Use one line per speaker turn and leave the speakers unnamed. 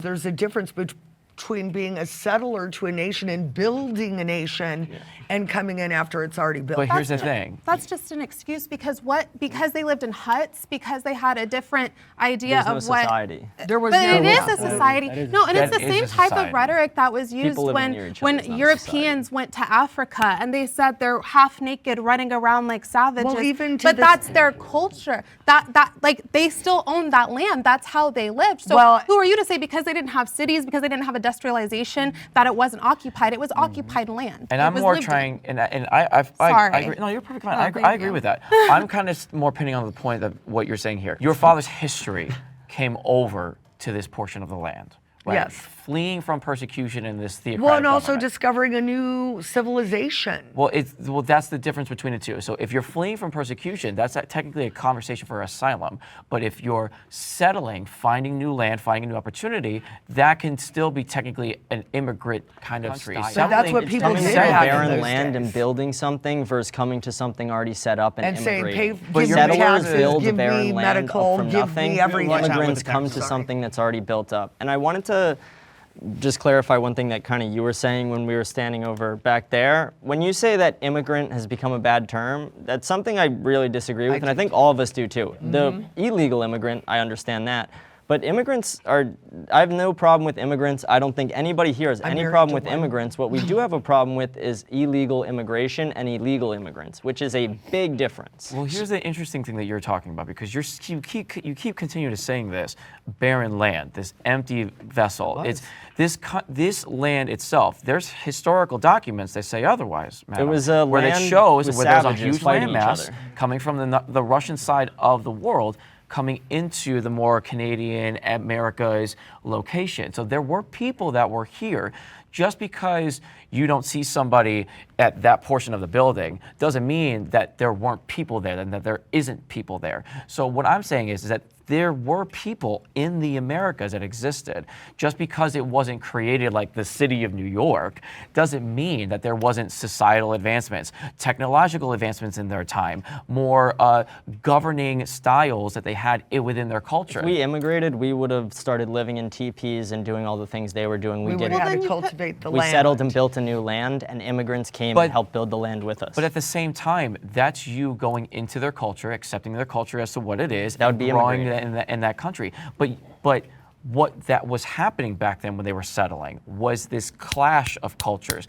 There's a difference between being a settler to a nation and building a nation and coming in after it's already built.
But here's the thing.
That's just an excuse because they lived in huts, because they had a different idea
There's
of
no
what
society.
There was
But
no
it is a society. No, and it's the same type of rhetoric that was used
People living near each other
when
is not a
Europeans went to Africa and they said they're half naked running around like savages.
Well, even to
but
this-
that's their culture. That like they still own that land. That's how they lived. So
Well,
who are you to say because they didn't have cities, because they didn't have industrialization, that it wasn't occupied? It was occupied land.
And
It
I'm
was
more
lived in.
trying, and I
Sorry.
agree. No, you're perfectly fine.
Oh,
I
thank
agree
you.
with that. I'm kind of more pinning on the point of what you're saying here. Your father's history came over to this portion of the land. Right?
Yes.
Fleeing from persecution in this theocratic
Well, and also
government.
discovering a new civilization.
Well, that's the difference between the two. So if you're fleeing from persecution, that's technically a conversation for asylum. But if you're settling, finding new land, finding a new opportunity, that can still be technically an immigrant kind of style.
But that's what people
Coming
did
to
back in
barren
those
land
days.
and building something versus coming to something already set up and,
And saying,
immigrating.
pay,
But
give me
your
Settlers
taxes,
build
give
barren
me
land
medical,
up from
give
nothing.
me everything.
Immigrants come to something that's already built up. And I wanted to just clarify one thing that kind of you were saying when we were standing over back there. When you say that immigrant has become a bad term, that's something I really disagree with, and I think all of us do too. The illegal immigrant, I understand that. But immigrants are, I have no problem with immigrants. I don't think anybody here has any
married
problem
to
with
one.
immigrants. What we do have a problem with is illegal immigration and illegal immigrants, which is a big difference.
Well, here's the interesting thing that you're talking about, because you keep continuing to saying this barren land, this empty vessel. It's this land itself. There's historical documents that say otherwise. Madam,
It was a
where
land
it shows
with
where there's a
savages
huge
fighting each
landmass
other.
coming from the Russian side of the world, coming into the more Canadian America's location. So there were people that were here. Just because you don't see somebody at that portion of the building doesn't mean that there weren't people there and that there isn't people there. So what I'm saying is that there were people in the Americas that existed. Just because it wasn't created like the city of New York doesn't mean that there wasn't societal advancements, technological advancements in their time, more governing styles that they had within their culture.
If we immigrated, we would have started living in teepees and doing all the things they were doing. We
We would
didn't.
have had to cultivate the
We
land.
settled and built a new land, and immigrants came
But-
and helped build the land with us.
But at the same time, that's you going into their culture, accepting their culture as to what it is,
That would
and
be
growing
immigrating.
in that country. But what that was happening back then when they were settling was this clash of cultures.